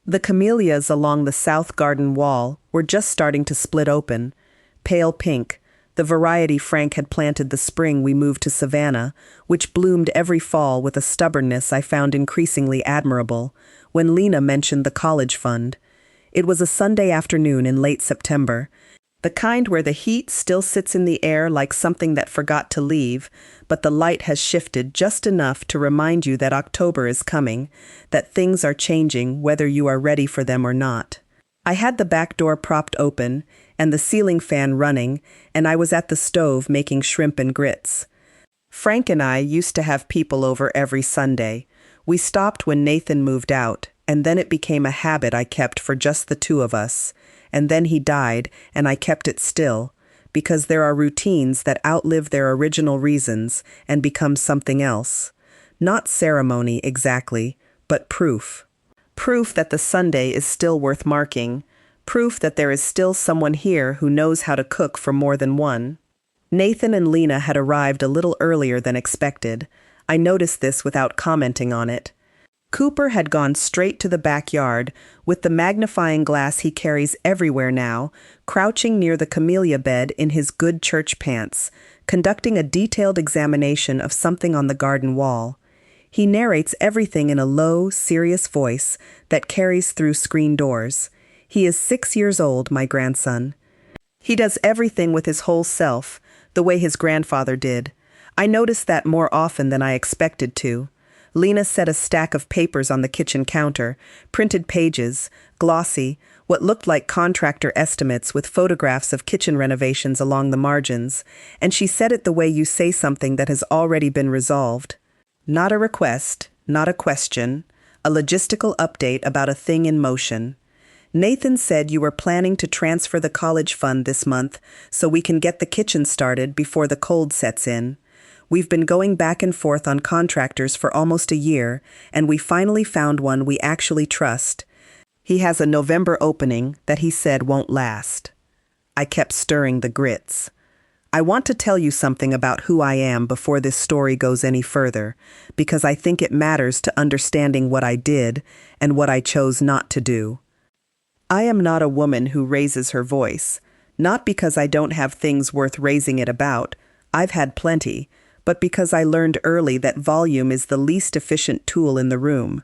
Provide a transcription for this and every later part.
The camellias along the south garden wall were just starting to split open, pale pink, the variety Frank had planted the spring we moved to Savannah, which bloomed every fall with a stubbornness I found increasingly admirable, when Lena mentioned the college fund. It was a Sunday afternoon in late September, the kind where the heat still sits in the air like something that forgot to leave, but the light has shifted just enough to remind you that October is coming, that things are changing whether you are ready for them or not. I had the back door propped open and the ceiling fan running, and I was at the stove making shrimp and grits. Frank and I used to have people over every Sunday. We stopped when Nathan moved out, and then it became a habit I kept for just the two of us. And then he died, and I kept it still, because there are routines that outlive their original reasons and become something else. Not ceremony exactly, but proof. Proof that the Sunday is still worth marking. Proof that there is still someone here who knows how to cook for more than one. Nathan and Lena had arrived a little earlier than expected. I noticed this without commenting on it. Cooper had gone straight to the backyard, with the magnifying glass he carries everywhere now, crouching near the camellia bed in his good church pants, conducting a detailed examination of something on the garden wall. He narrates everything in a low, serious voice that carries through screen doors. He is 6 years old, my grandson. He does everything with his whole self, the way his grandfather did. I noticed that more often than I expected to. Lena set a stack of papers on the kitchen counter, printed pages, glossy, what looked like contractor estimates with photographs of kitchen renovations along the margins, and she said it the way you say something that has already been resolved. Not a request, not a question, a logistical update about a thing in motion. Nathan said you were planning to transfer the college fund this month so we can get the kitchen started before the cold sets in. We've been going back and forth on contractors for almost a year, and we finally found one we actually trust. He has a November opening that he said won't last. I kept stirring the grits. I want to tell you something about who I am before this story goes any further, because I think it matters to understanding what I did and what I chose not to do. I am not a woman who raises her voice, not because I don't have things worth raising it about. I've had plenty, but because I learned early that volume is the least efficient tool in the room.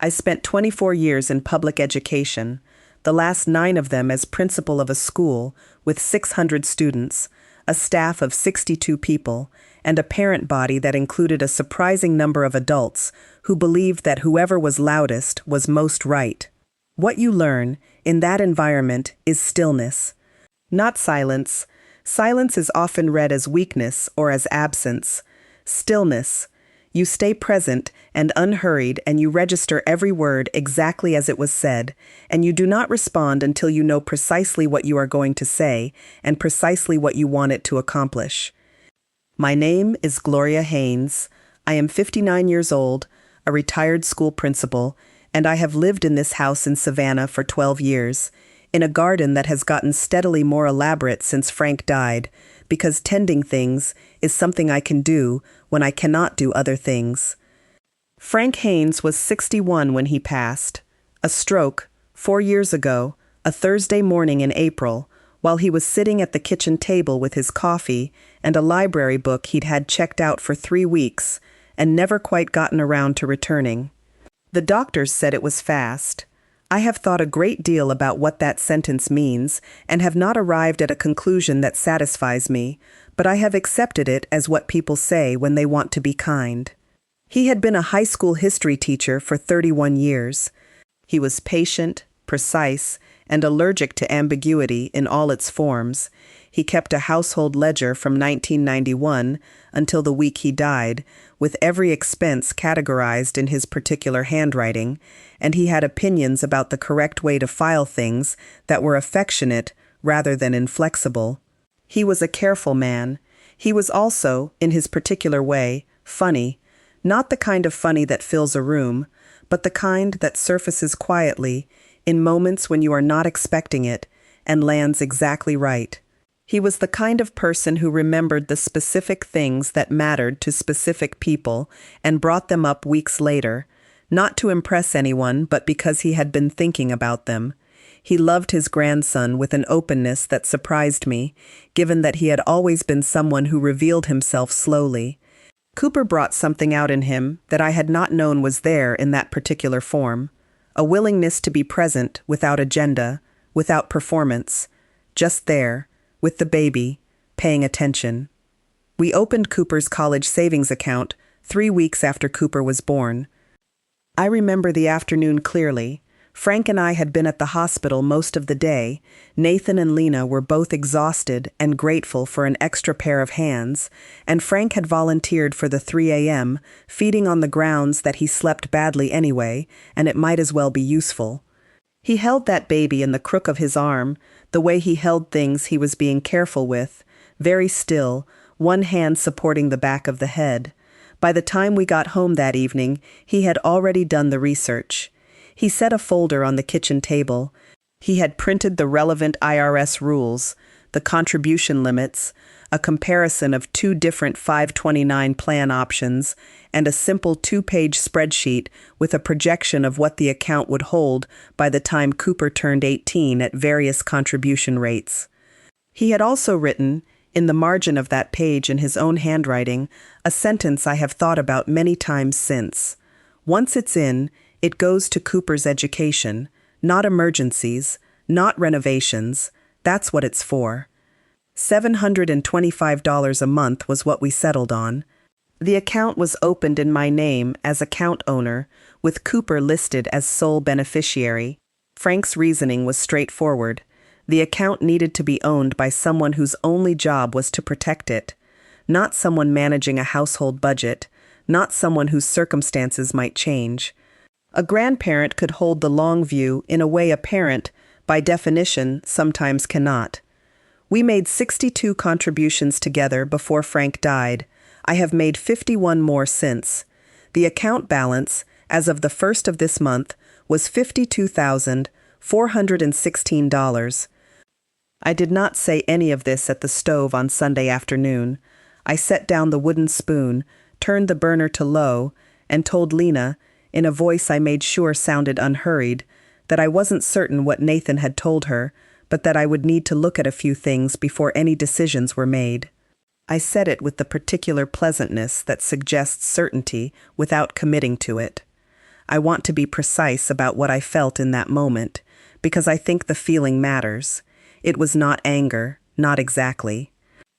I spent 24 years in public education, the last 9 of them as principal of a school with 600 students, a staff of 62 people, and a parent body that included a surprising number of adults who believed that whoever was loudest was most right. What you learn in that environment is stillness, not silence. Silence is often read as weakness or as absence. Stillness. You stay present and unhurried, and you register every word exactly as it was said, and you do not respond until you know precisely what you are going to say and precisely what you want it to accomplish. My name is Gloria Haynes. I am 59 years old, a retired school principal, and I have lived in this house in Savannah for 12 years. In a garden that has gotten steadily more elaborate since Frank died, because tending things is something I can do when I cannot do other things. Frank Haynes was 61 when he passed. A stroke, 4 years ago, a Thursday morning in April, while he was sitting at the kitchen table with his coffee and a library book he'd had checked out for 3 weeks and never quite gotten around to returning. The doctors said it was fast. I have thought a great deal about what that sentence means and have not arrived at a conclusion that satisfies me, but I have accepted it as what people say when they want to be kind. He had been a high school history teacher for 31 years. He was patient, precise, and allergic to ambiguity in all its forms. He kept a household ledger from 1991 until the week he died, with every expense categorized in his particular handwriting, and he had opinions about the correct way to file things that were affectionate rather than inflexible. He was a careful man. He was also, in his particular way, funny, not the kind of funny that fills a room, but the kind that surfaces quietly, in moments when you are not expecting it, and lands exactly right. He was the kind of person who remembered the specific things that mattered to specific people and brought them up weeks later, Not to impress anyone, but because he had been thinking about them. He loved his grandson with an openness that surprised me, given that he had always been someone who revealed himself slowly. Cooper brought something out in him that I had not known was there in that particular form. A willingness to be present without agenda, without performance, just there, with the baby, paying attention. We opened Cooper's college savings account 3 weeks after Cooper was born. I remember the afternoon clearly. Frank and I had been at the hospital most of the day. Nathan and Lena were both exhausted and grateful for an extra pair of hands, and Frank had volunteered for the 3 a.m., feeding on the grounds that he slept badly anyway, and it might as well be useful. He held that baby in the crook of his arm, the way he held things he was being careful with, very still, one hand supporting the back of the head. By the time we got home that evening, he had already done the research. He set a folder on the kitchen table. He had printed the relevant IRS rules, the contribution limits, a comparison of 2 different 529 plan options, and a simple 2-page spreadsheet with a projection of what the account would hold by the time Cooper turned 18 at various contribution rates. He had also written, in the margin of that page in his own handwriting, a sentence I have thought about many times since. Once it's in, it goes to Cooper's education, not emergencies, not renovations. That's what it's for. $725 a month was what we settled on. The account was opened in my name as account owner, with Cooper listed as sole beneficiary. Frank's reasoning was straightforward. The account needed to be owned by someone whose only job was to protect it, not someone managing a household budget, not someone whose circumstances might change. A grandparent could hold the long view in a way a parent, by definition, sometimes cannot. We made 62 contributions together before Frank died. I have made 51 more since. The account balance, as of the 1st of this month, was $52,416. I did not say any of this at the stove on Sunday afternoon. I set down the wooden spoon, turned the burner to low, and told Lena, in a voice I made sure sounded unhurried, that I wasn't certain what Nathan had told her, but that I would need to look at a few things before any decisions were made. I said it with the particular pleasantness that suggests certainty without committing to it. I want to be precise about what I felt in that moment, because I think the feeling matters. It was not anger, not exactly.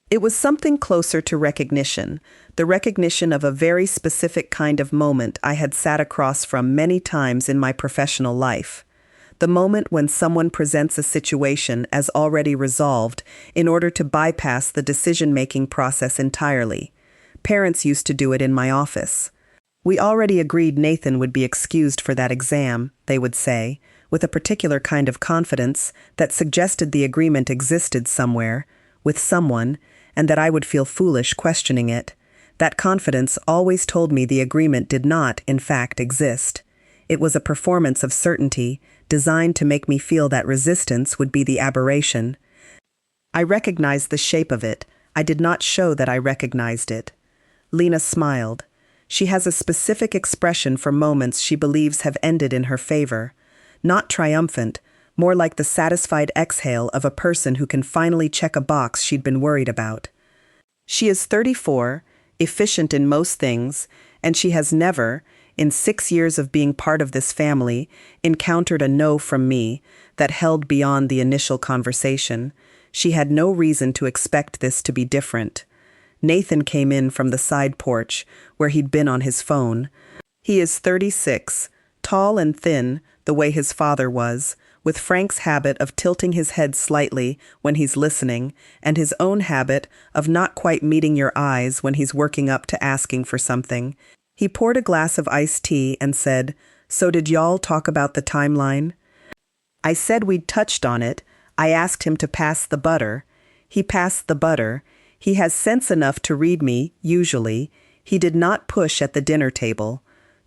It was something closer to recognition, the recognition of a very specific kind of moment I had sat across from many times in my professional life. The moment when someone presents a situation as already resolved in order to bypass the decision-making process entirely. Parents used to do it in my office. We already agreed Nathan would be excused for that exam, they would say, with a particular kind of confidence that suggested the agreement existed somewhere, with someone, and that I would feel foolish questioning it. That confidence always told me the agreement did not, in fact, exist. It was a performance of certainty, designed to make me feel that resistance would be the aberration. I recognized the shape of it. I did not show that I recognized it. Lena smiled. She has a specific expression for moments she believes have ended in her favor. Not triumphant, more like the satisfied exhale of a person who can finally check a box she'd been worried about. She is 34, efficient in most things, and she has never, in 6 years of being part of this family, encountered a no from me that held beyond the initial conversation. She had no reason to expect this to be different. Nathan came in from the side porch, where he'd been on his phone. He is 36, tall and thin, the way his father was, with Frank's habit of tilting his head slightly when he's listening, and his own habit of not quite meeting your eyes when he's working up to asking for something. He poured a glass of iced tea and said, "So did y'all talk about the timeline?" I said we'd touched on it. I asked him to pass the butter. He passed the butter. He has sense enough to read me, usually. He did not push at the dinner table.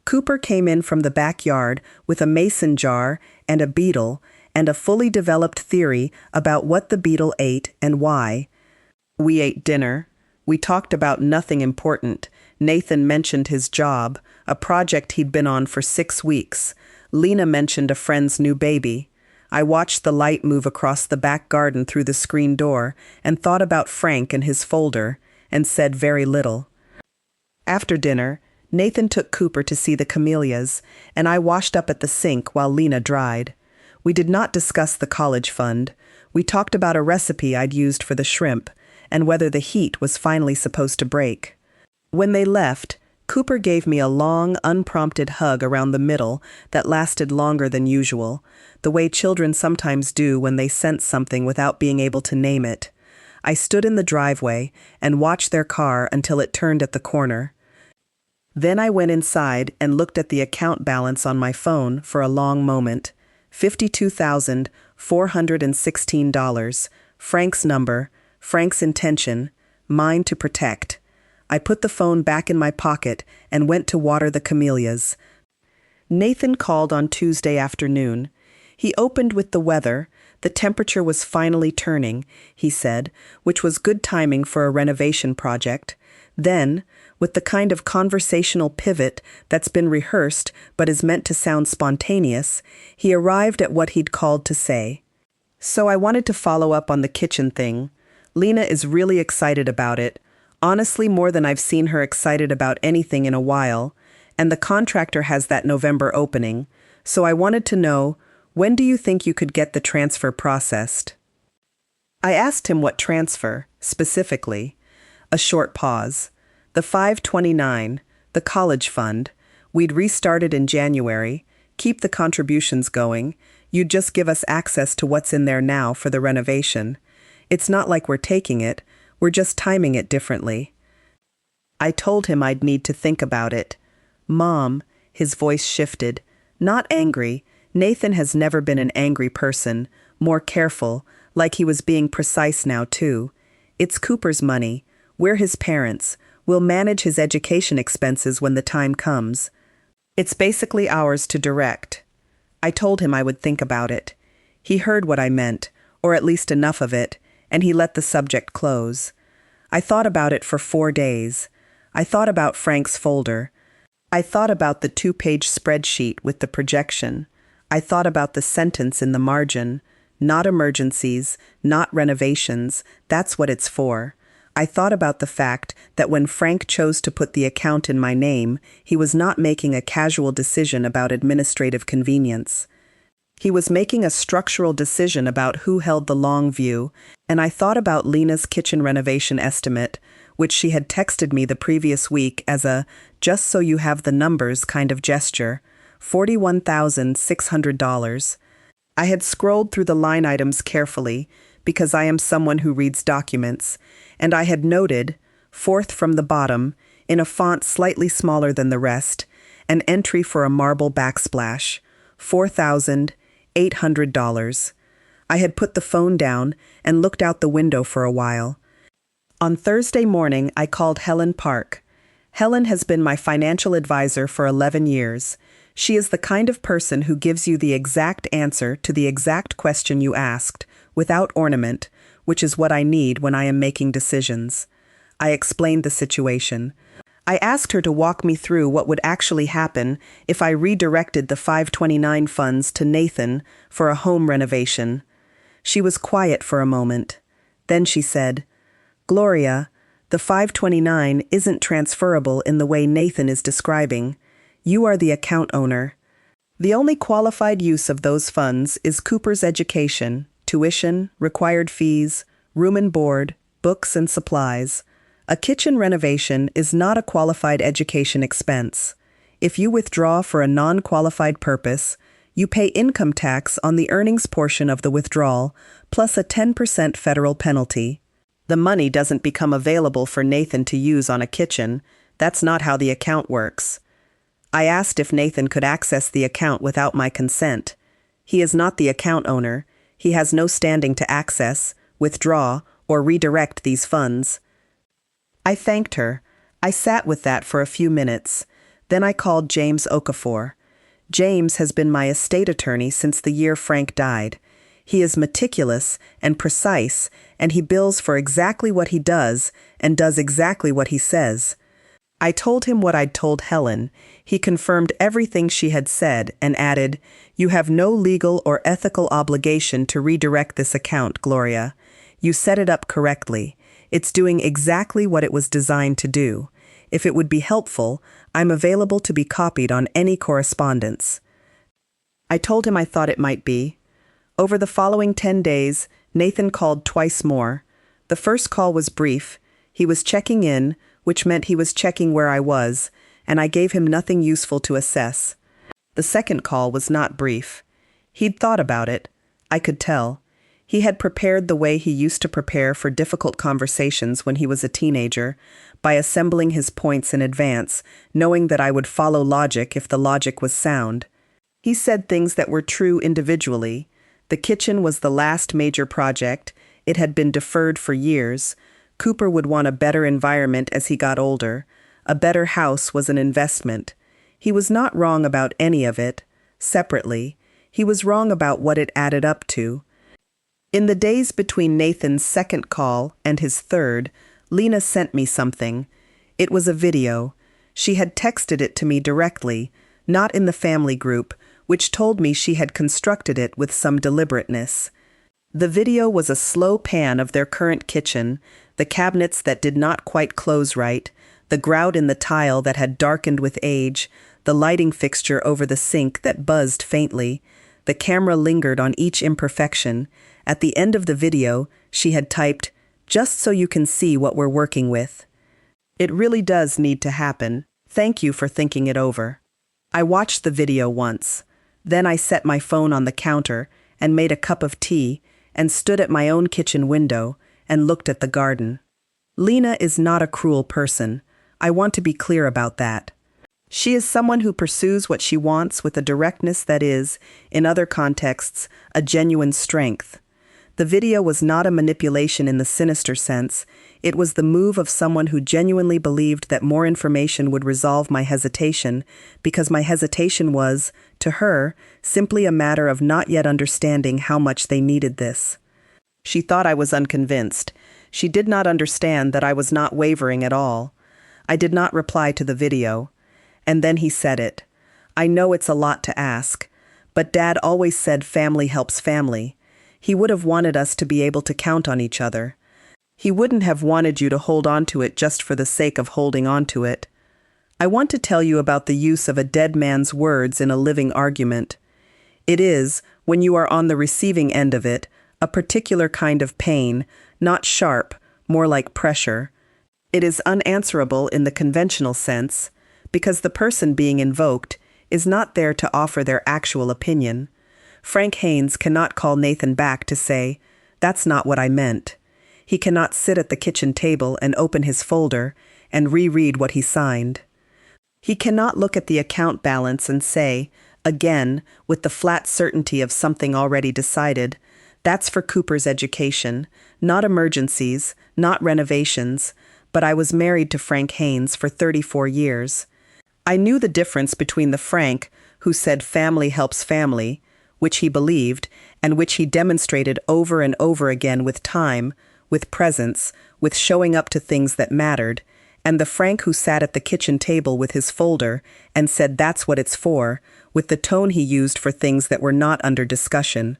Cooper came in from the backyard with a mason jar and a beetle and a fully developed theory about what the beetle ate and why. We ate dinner. We talked about nothing important. Nathan mentioned his job, a project he'd been on for 6 weeks. Lena mentioned a friend's new baby. I watched the light move across the back garden through the screen door and thought about Frank and his folder, and said very little. After dinner, Nathan took Cooper to see the camellias, and I washed up at the sink while Lena dried. We did not discuss the college fund. We talked about a recipe I'd used for the shrimp, and whether the heat was finally supposed to break. When they left, Cooper gave me a long, unprompted hug around the middle that lasted longer than usual, the way children sometimes do when they sense something without being able to name it. I stood in the driveway and watched their car until it turned at the corner. Then I went inside and looked at the account balance on my phone for a long moment. $52,416. Frank's number, Frank's intention, mine to protect. I put the phone back in my pocket and went to water the camellias. Nathan called on Tuesday afternoon. He opened with the weather. The temperature was finally turning, he said, which was good timing for a renovation project. Then, with the kind of conversational pivot that's been rehearsed but is meant to sound spontaneous, he arrived at what he'd called to say. So I wanted to follow up on the kitchen thing. Lena is really excited about it. Honestly, more than I've seen her excited about anything in a while, and the contractor has that November opening, so I wanted to know, when do you think you could get the transfer processed? I asked him what transfer, specifically. A short pause. The 529, the college fund. We'd restarted in January, keep the contributions going. You'd just give us access to what's in there now for the renovation. It's not like we're taking it. We're just timing it differently. I told him I'd need to think about it. Mom, his voice shifted. Not angry. Nathan has never been an angry person. More careful, like he was being precise now too. It's Cooper's money. We're his parents. We'll manage his education expenses when the time comes. It's basically ours to direct. I told him I would think about it. He heard what I meant, or at least enough of it, and he let the subject close. I thought about it for 4 days. I thought about Frank's folder. I thought about the 2-page spreadsheet with the projection. I thought about the sentence in the margin. Not emergencies, not renovations, that's what it's for. I thought about the fact that when Frank chose to put the account in my name, he was not making a casual decision about administrative convenience. He was making a structural decision about who held the long view, and I thought about Lena's kitchen renovation estimate, which she had texted me the previous week as a just so you have the numbers kind of gesture, $41,600. I had scrolled through the line items carefully, because I am someone who reads documents, and I had noted, fourth from the bottom, in a font slightly smaller than the rest, an entry for a marble backsplash, $4,800. I had put the phone down and looked out the window for a while. On Thursday morning, I called Helen Park. Helen has been my financial advisor for 11 years. She is the kind of person who gives you the exact answer to the exact question you asked, without ornament, which is what I need when I am making decisions. I explained the situation. I asked her to walk me through what would actually happen if I redirected the 529 funds to Nathan for a home renovation. She was quiet for a moment. Then she said, "Gloria, the 529 isn't transferable in the way Nathan is describing. You are the account owner. The only qualified use of those funds is Cooper's education, tuition, required fees, room and board, books and supplies. A kitchen renovation is not a qualified education expense. If you withdraw for a non-qualified purpose, you pay income tax on the earnings portion of the withdrawal, plus a 10% federal penalty. The money doesn't become available for Nathan to use on a kitchen. That's not how the account works." I asked if Nathan could access the account without my consent. He is not the account owner. He has no standing to access, withdraw, or redirect these funds. I thanked her. I sat with that for a few minutes. Then I called James Okafor. James has been my estate attorney since the year Frank died. He is meticulous and precise, and he bills for exactly what he does and does exactly what he says. I told him what I'd told Helen. He confirmed everything she had said and added, "You have no legal or ethical obligation to redirect this account, Gloria. You set it up correctly. It's doing exactly what it was designed to do. If it would be helpful, I'm available to be copied on any correspondence." I told him I thought it might be. Over the following 10 days, Nathan called twice more. The first call was brief. He was checking in, which meant he was checking where I was, and I gave him nothing useful to assess. The second call was not brief. He'd thought about it. I could tell. He had prepared the way he used to prepare for difficult conversations when he was a teenager, by assembling his points in advance, knowing that I would follow logic if the logic was sound. He said things that were true individually. The kitchen was the last major project. It had been deferred for years. Cooper would want a better environment as he got older. A better house was an investment. He was not wrong about any of it. Separately, he was wrong about what it added up to. In the days between Nathan's second call and his third, Lena sent me something. It was a video. She had texted it to me directly, not in the family group, which told me she had constructed it with some deliberateness. The video was a slow pan of their current kitchen, the cabinets that did not quite close right, the grout in the tile that had darkened with age, the lighting fixture over the sink that buzzed faintly. The camera lingered on each imperfection. At the end of the video, she had typed, "Just so you can see what we're working with. It really does need to happen. Thank you for thinking it over." I watched the video once. Then I set my phone on the counter and made a cup of tea and stood at my own kitchen window and looked at the garden. Lena is not a cruel person. I want to be clear about that. She is someone who pursues what she wants with a directness that is, in other contexts, a genuine strength. The video was not a manipulation in the sinister sense. It was the move of someone who genuinely believed that more information would resolve my hesitation, because my hesitation was, to her, simply a matter of not yet understanding how much they needed this. She thought I was unconvinced. She did not understand that I was not wavering at all. I did not reply to the video. And then he said it. "I know it's a lot to ask, but Dad always said family helps family. He would have wanted us to be able to count on each other. He wouldn't have wanted you to hold on to it just for the sake of holding on to it. I want to tell you about the use of a dead man's words in a living argument. It is, when you are on the receiving end of it, a particular kind of pain, not sharp, more like pressure. It is unanswerable in the conventional sense, because the person being invoked is not there to offer their actual opinion. Frank Haynes cannot call Nathan back to say, "That's not what I meant." He cannot sit at the kitchen table and open his folder and reread what he signed. He cannot look at the account balance and say, again, with the flat certainty of something already decided, "That's for Cooper's education, not emergencies, not renovations, but I was married to Frank Haynes for 34 years. I knew the difference between the Frank who said family helps family, which he believed, and which he demonstrated over and over again with time, with presence, with showing up to things that mattered, and the Frank who sat at the kitchen table with his folder and said that's what it's for, with the tone he used for things that were not under discussion.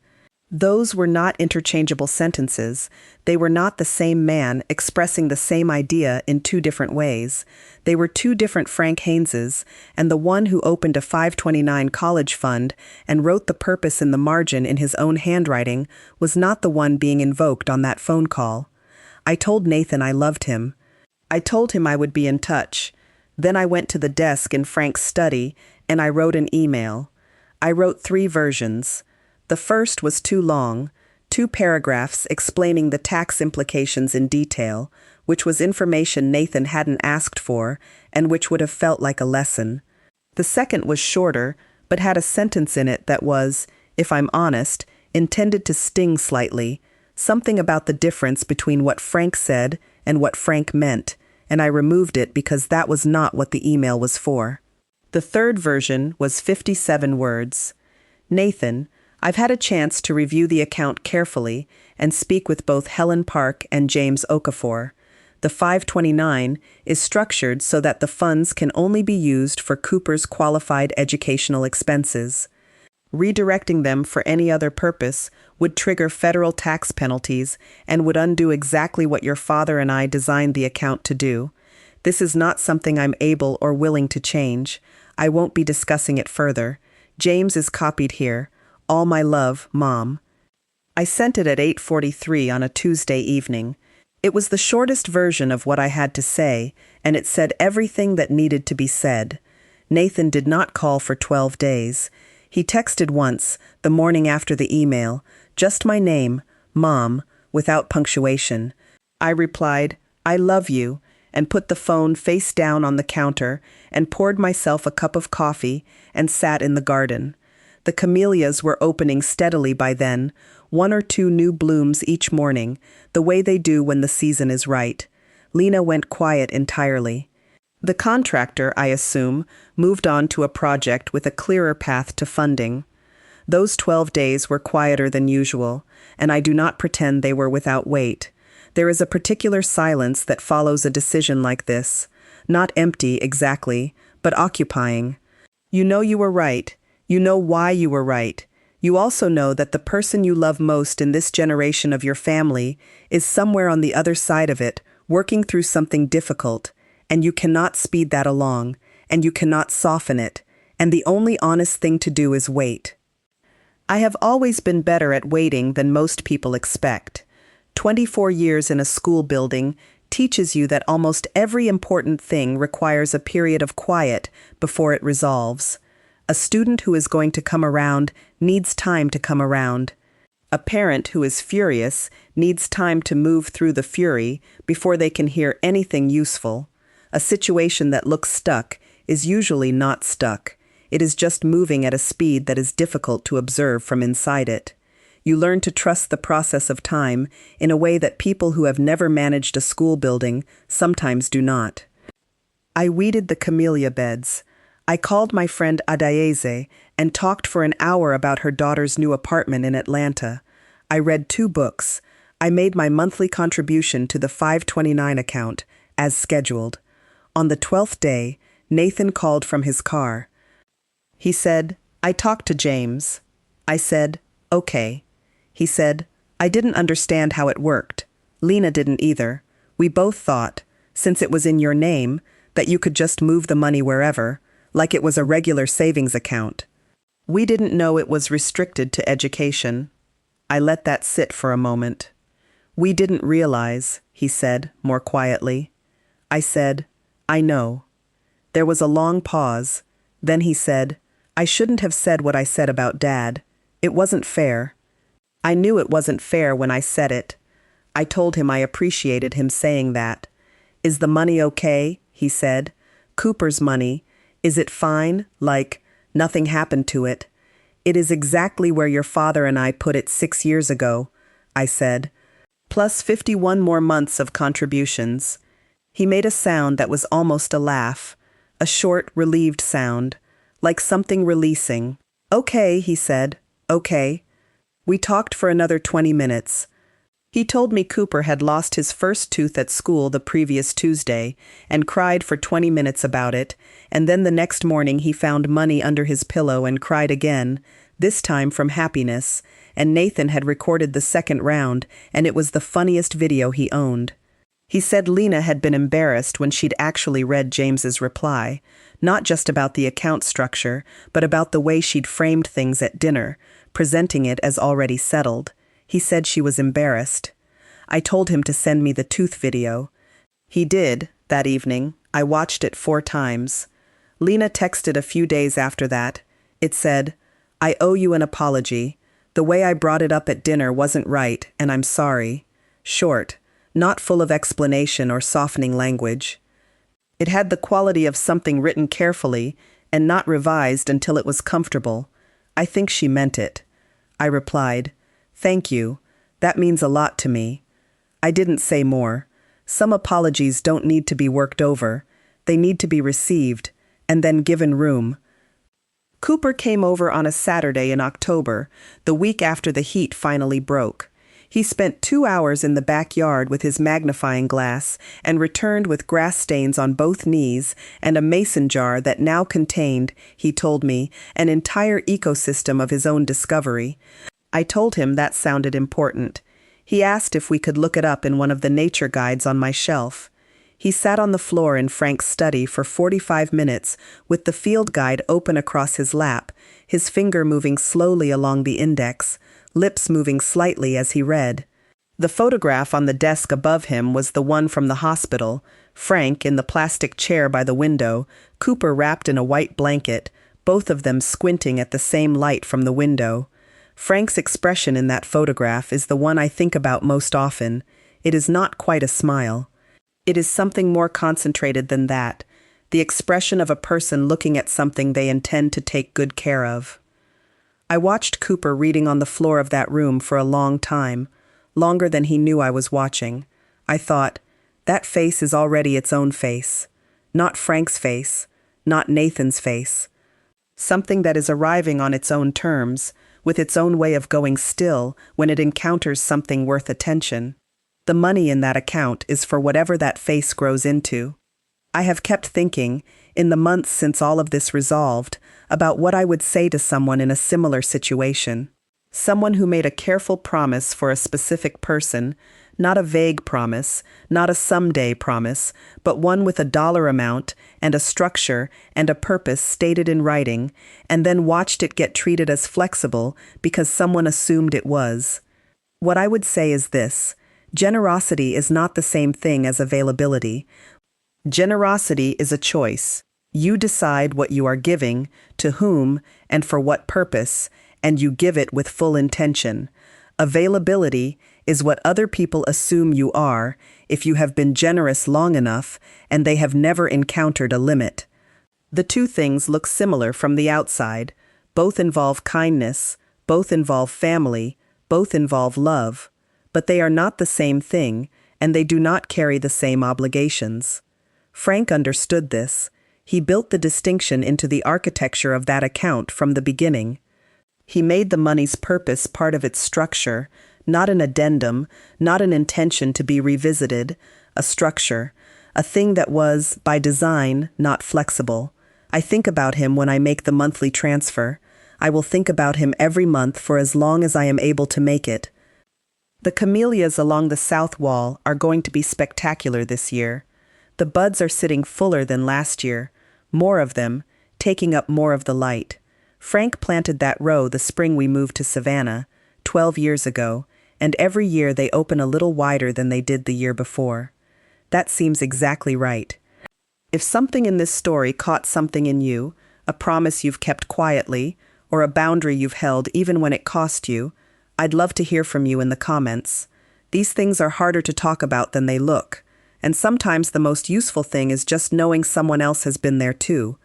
Those were not interchangeable sentences. They were not the same man expressing the same idea in two different ways. They were two different Frank Hayneses, and the one who opened a 529 college fund and wrote the purpose in the margin in his own handwriting was not the one being invoked on that phone call. I told Nathan I loved him. I told him I would be in touch. Then I went to the desk in Frank's study, and I wrote an email. I wrote 3 versions. The first was too long, 2 paragraphs explaining the tax implications in detail, which was information Nathan hadn't asked for and which would have felt like a lesson. The second was shorter, but had a sentence in it that was, if I'm honest, intended to sting slightly, something about the difference between what Frank said and what Frank meant, and I removed it because that was not what the email was for. The third version was 57 words. Nathan, I've had a chance to review the account carefully and speak with both Helen Park and James Okafor. The 529 is structured so that the funds can only be used for Cooper's qualified educational expenses. Redirecting them for any other purpose would trigger federal tax penalties and would undo exactly what your father and I designed the account to do. This is not something I'm able or willing to change. I won't be discussing it further. James is copied here. All my love, Mom. I sent it at 8:43 on a Tuesday evening. It was the shortest version of what I had to say, and it said everything that needed to be said. Nathan did not call for 12 days. He texted once, the morning after the email, just my name, Mom, without punctuation. I replied, I love you, and put the phone face down on the counter and poured myself a cup of coffee and sat in the garden. The camellias were opening steadily by then, 1 or 2 new blooms each morning, the way they do when the season is right. Lena went quiet entirely. The contractor, I assume, moved on to a project with a clearer path to funding. Those 12 days were quieter than usual, and I do not pretend they were without weight. There is a particular silence that follows a decision like this, not empty exactly, but occupying. You know you were right. You know why you were right. You also know that the person you love most in this generation of your family is somewhere on the other side of it, working through something difficult, and you cannot speed that along, and you cannot soften it, and the only honest thing to do is wait. I have always been better at waiting than most people expect. 24 years in a school building teaches you that almost every important thing requires a period of quiet before it resolves. A student who is going to come around needs time to come around. A parent who is furious needs time to move through the fury before they can hear anything useful. A situation that looks stuck is usually not stuck. It is just moving at a speed that is difficult to observe from inside it. You learn to trust the process of time in a way that people who have never managed a school building sometimes do not. I weeded the camellia beds. I called my friend Adaeze and talked for an hour about her daughter's new apartment in Atlanta. I read 2 books. I made my monthly contribution to the 529 account, as scheduled. On the 12th day, Nathan called from his car. He said, I talked to James. I said, okay. He said, I didn't understand how it worked. Lena didn't either. We both thought, since it was in your name, that you could just move the money wherever, like it was a regular savings account. We didn't know it was restricted to education. I let that sit for a moment. We didn't realize, he said, more quietly. I said, I know. There was a long pause. Then he said, I shouldn't have said what I said about Dad. It wasn't fair. I knew it wasn't fair when I said it. I told him I appreciated him saying that. Is the money okay? He said. Cooper's money. Is it fine? Like, nothing happened to it. It is exactly where your father and I put it 6 years ago, I said. Plus 51 more months of contributions. He made a sound that was almost a laugh, a short, relieved sound, like something releasing. Okay, he said. Okay. We talked for another 20 minutes. He told me Cooper had lost his first tooth at school the previous Tuesday and cried for 20 minutes about it, and then the next morning he found money under his pillow and cried again, this time from happiness, and Nathan had recorded the second round, and it was the funniest video he owned. He said Lena had been embarrassed when she'd actually read James's reply, not just about the account structure, but about the way she'd framed things at dinner, presenting it as already settled. He said she was embarrassed. I told him to send me the tooth video. He did, that evening. I watched it 4 times. Lena texted a few days after that. It said, I owe you an apology. The way I brought it up at dinner wasn't right, and I'm sorry. Short, not full of explanation or softening language. It had the quality of something written carefully and not revised until it was comfortable. I think she meant it. I replied, Thank you. That means a lot to me. I didn't say more. Some apologies don't need to be worked over. They need to be received, and then given room. Cooper came over on a Saturday in October, the week after the heat finally broke. He spent 2 hours in the backyard with his magnifying glass and returned with grass stains on both knees and a mason jar that now contained, he told me, an entire ecosystem of his own discovery. I told him that sounded important. He asked if we could look it up in one of the nature guides on my shelf. He sat on the floor in Frank's study for 45 minutes with the field guide open across his lap, his finger moving slowly along the index, lips moving slightly as he read. The photograph on the desk above him was the one from the hospital, Frank in the plastic chair by the window, Cooper wrapped in a white blanket, both of them squinting at the same light from the window. Frank's expression in that photograph is the one I think about most often. It is not quite a smile. It is something more concentrated than that, the expression of a person looking at something they intend to take good care of. I watched Cooper reading on the floor of that room for a long time, longer than he knew I was watching. I thought, that face is already its own face. Not Frank's face, not Nathan's face. Something that is arriving on its own terms, with its own way of going still when it encounters something worth attention. The money in that account is for whatever that face grows into. I have kept thinking, in the months since all of this resolved, about what I would say to someone in a similar situation. Someone who made a careful promise for a specific person, not a vague promise, not a someday promise, but one with a dollar amount and a structure and a purpose stated in writing, and then watched it get treated as flexible because someone assumed it was. What I would say is this: generosity is not the same thing as availability. Generosity is a choice. You decide what you are giving, to whom, and for what purpose, and you give it with full intention. Availability is what other people assume you are if you have been generous long enough and they have never encountered a limit. The two things look similar from the outside. Both involve kindness, both involve family, both involve love. But they are not the same thing, and they do not carry the same obligations. Frank understood this. He built the distinction into the architecture of that account from the beginning. He made the money's purpose part of its structure, not an addendum, not an intention to be revisited, a structure, a thing that was, by design, not flexible. I think about him when I make the monthly transfer. I will think about him every month for as long as I am able to make it. The camellias along the south wall are going to be spectacular this year. The buds are sitting fuller than last year, more of them, taking up more of the light. Frank planted that row the spring we moved to Savannah, 12 years ago, and every year they open a little wider than they did the year before. That seems exactly right. If something in this story caught something in you, a promise you've kept quietly, or a boundary you've held even when it cost you, I'd love to hear from you in the comments. These things are harder to talk about than they look, and sometimes the most useful thing is just knowing someone else has been there too.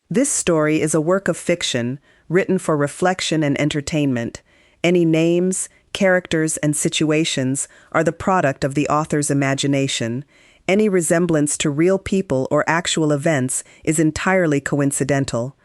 This story is a work of fiction, written for reflection and entertainment. Any names, characters, and situations are the product of the author's imagination. Any resemblance to real people or actual events is entirely coincidental.